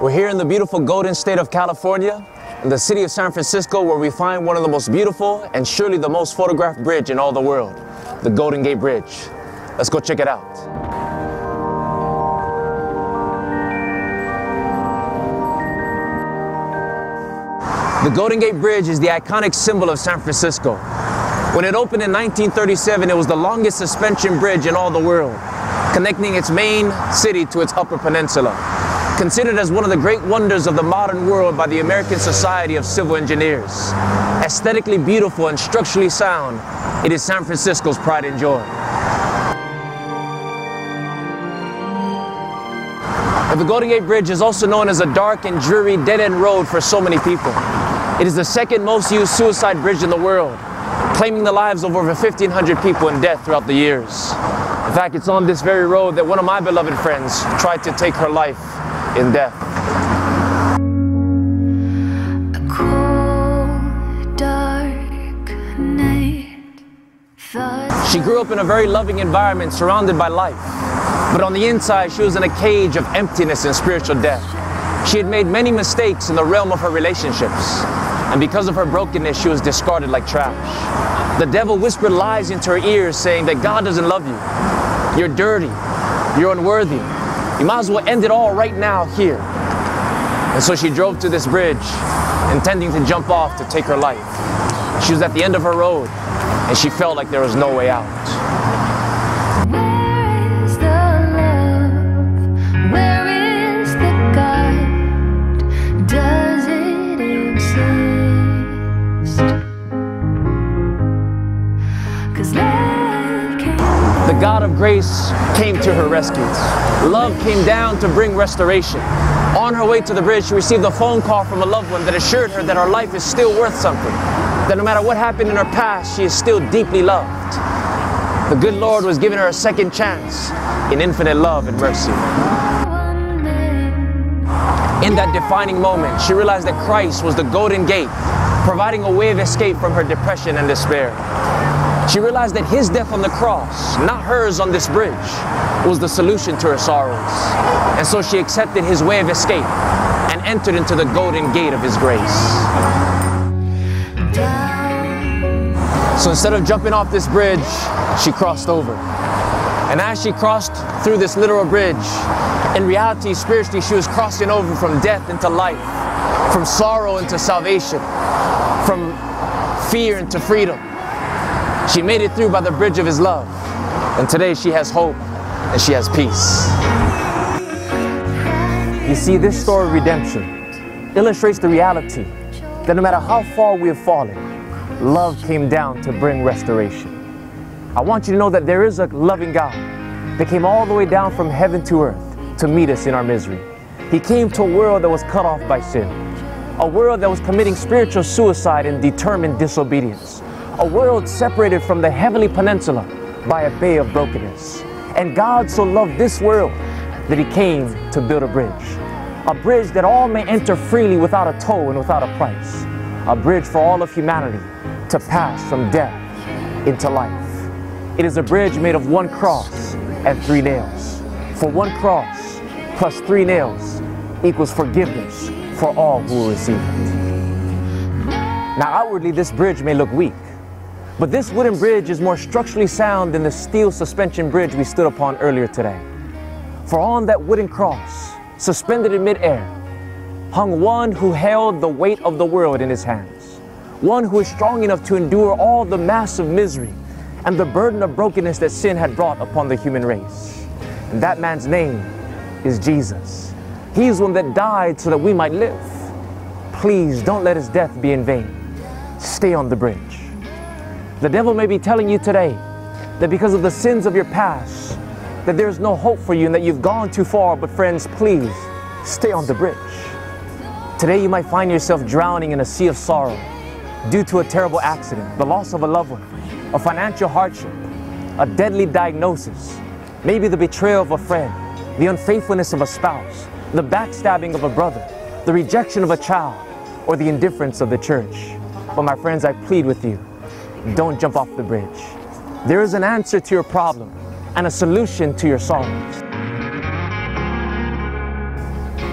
We're here in the beautiful Golden State of California, in the city of San Francisco, where we find one of the most beautiful and surely the most photographed bridge in all the world, the Golden Gate Bridge. Let's go check it out. The Golden Gate Bridge is the iconic symbol of San Francisco. When it opened in 1937, it was the longest suspension bridge in all the world, connecting its main city to its upper peninsula. Considered as one of the great wonders of the modern world by the American Society of Civil Engineers. Aesthetically beautiful and structurally sound, it is San Francisco's pride and joy. The Golden Gate Bridge is also known as a dark and dreary dead-end road for so many people. It is the second most used suicide bridge in the world, claiming the lives of over 1,500 people in death throughout the years. In fact, it's on this very road that one of my beloved friends tried to take her life in death. A cold, dark night. She grew up in a very loving environment surrounded by life, but on the inside she was in a cage of emptiness and spiritual death. She had made many mistakes in the realm of her relationships, and because of her brokenness she was discarded like trash. The devil whispered lies into her ears saying that God doesn't love you, you're dirty, you're unworthy, you might as well end it all right now here. And so she drove to this bridge, intending to jump off to take her life. She was at the end of her road, and she felt like there was no way out. Where is the love? Where is the God? Does it exist? 'Cause love came. The God of grace came to her rescue. Love came down to bring restoration. On her way to the bridge, she received a phone call from a loved one that assured her that her life is still worth something, that no matter what happened in her past, she is still deeply loved. The good Lord was giving her a second chance in infinite love and mercy. In that defining moment, she realized that Christ was the Golden Gate, providing a way of escape from her depression and despair. She realized that His death on the cross, not hers on this bridge, was the solution to her sorrows. And so she accepted His way of escape and entered into the Golden Gate of His grace. So instead of jumping off this bridge, she crossed over. And as she crossed through this literal bridge, in reality, spiritually, she was crossing over from death into life, from sorrow into salvation, from fear into freedom. She made it through by the bridge of His love. And today she has hope and she has peace. You see, this story of redemption illustrates the reality that no matter how far we have fallen, love came down to bring restoration. I want you to know that there is a loving God that came all the way down from heaven to earth to meet us in our misery. He came to a world that was cut off by sin, a world that was committing spiritual suicide and determined disobedience, a world separated from the heavenly peninsula by a bay of brokenness. And God so loved this world that He came to build a bridge that all may enter freely without a toll and without a price, a bridge for all of humanity to pass from death into life. It is a bridge made of one cross and 3 nails. For one cross plus 3 nails equals forgiveness for all who will receive it. Now outwardly this bridge may look weak, but this wooden bridge is more structurally sound than the steel suspension bridge we stood upon earlier today. For on that wooden cross, suspended in midair, hung one who held the weight of the world in His hands. One who is strong enough to endure all the massive misery and the burden of brokenness that sin had brought upon the human race. And that man's name is Jesus. He's one that died so that we might live. Please don't let His death be in vain. Stay on the bridge. The devil may be telling you today that because of the sins of your past, that there's no hope for you and that you've gone too far, but friends, please stay on the bridge. Today you might find yourself drowning in a sea of sorrow due to a terrible accident, the loss of a loved one, a financial hardship, a deadly diagnosis, maybe the betrayal of a friend, the unfaithfulness of a spouse, the backstabbing of a brother, the rejection of a child, or the indifference of the church. But my friends, I plead with you, don't jump off the bridge. There is an answer to your problem and a solution to your sorrows.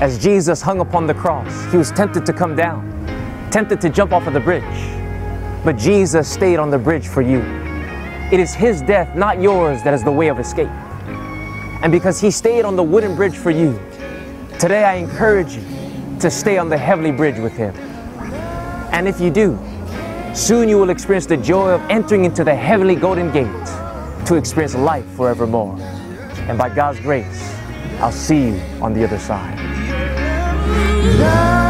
As Jesus hung upon the cross, he was tempted to come down, tempted to jump off of the bridge. But Jesus stayed on the bridge for you. It is his death, not yours, that is the way of escape. And because he stayed on the wooden bridge for you, today I encourage you to stay on the heavenly bridge with him. And if you do, soon you will experience the joy of entering into the heavenly golden gate to experience life forevermore. And by God's grace, I'll see you on the other side. Love